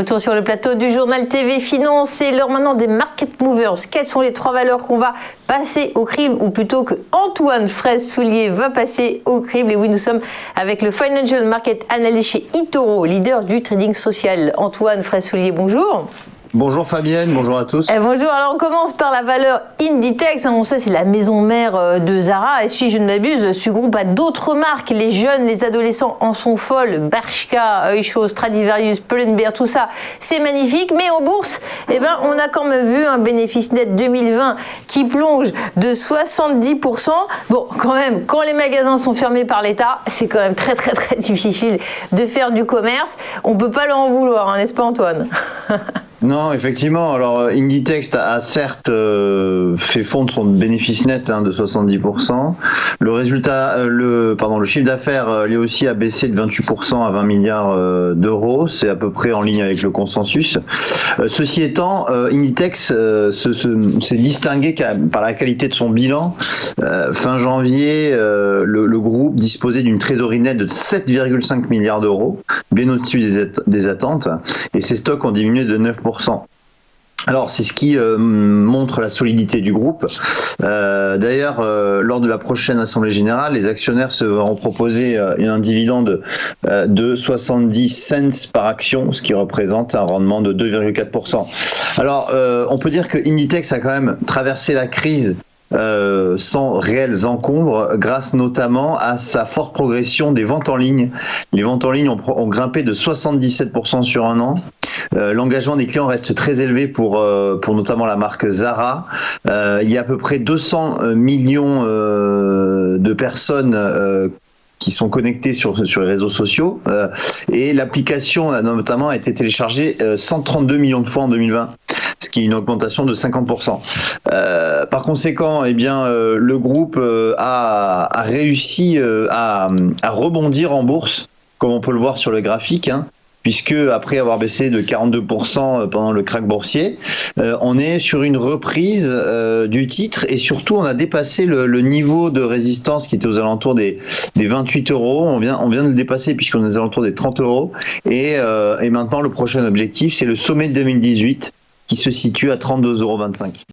Retour sur le plateau du journal TV Finance. C'est l'heure maintenant des market movers. Quelles sont les 3 valeurs qu'on va passer au crible, ou plutôt que Antoine Fraisse-Soulier va passer au crible? Et oui, nous sommes avec le Financial Market Analyst chez eToro, leader du trading social. Antoine Fraisse-Soulier, bonjour. Bonjour Fabienne, bonjour à tous. Bonjour, alors on commence par la valeur Inditex. On sait c'est la maison mère de Zara. Et si je ne m'abuse, ce groupe a d'autres marques. Les jeunes, les adolescents en sont folles. Bershka, Oysho, Stradivarius, Pull&Bear, tout ça, c'est magnifique. Mais en bourse, on a quand même vu un bénéfice net 2020 qui plonge de 70%. Bon, quand même, quand les magasins sont fermés par l'État, c'est quand même très difficile de faire du commerce. On peut pas leur en vouloir, hein, n'est-ce pas Antoine? Non, effectivement. Alors, Inditex a certes fait fondre son bénéfice net de 70%. Le chiffre d'affaires, lui aussi, a baissé de 28% à 20 milliards d'euros. C'est à peu près en ligne avec le consensus. Ceci étant, Inditex s'est distingué par la qualité de son bilan. Fin janvier, le groupe disposait d'une trésorerie nette de 7,5 milliards d'euros, bien au-dessus des attentes. Et ses stocks ont diminué de 9%. Alors, c'est ce qui montre la solidité du groupe. D'ailleurs, lors de la prochaine Assemblée Générale, les actionnaires se verront proposer un dividende de 70 cents par action, ce qui représente un rendement de 2,4%. Alors, on peut dire que Inditex a quand même traversé la crise sans réels encombres, grâce notamment à sa forte progression des ventes en ligne. Les ventes en ligne ont grimpé de 77% sur un an. L'engagement des clients reste très élevé pour notamment la marque Zara. Il y a à peu près 200 millions de personnes qui sont connectés sur les réseaux sociaux, et l'application notamment a été téléchargée 132 millions de fois en 2020, ce qui est une augmentation de 50%. Par conséquent, le groupe a réussi à rebondir en bourse, comme on peut le voir sur le graphique, puisque après avoir baissé de 42% pendant le krach boursier, on est sur une reprise du titre, et surtout on a dépassé le niveau de résistance qui était aux alentours des 28 euros. On vient de le dépasser puisqu'on est aux alentours des 30 euros, et maintenant le prochain objectif, c'est le sommet de 2018 qui se situe à 32,25 €.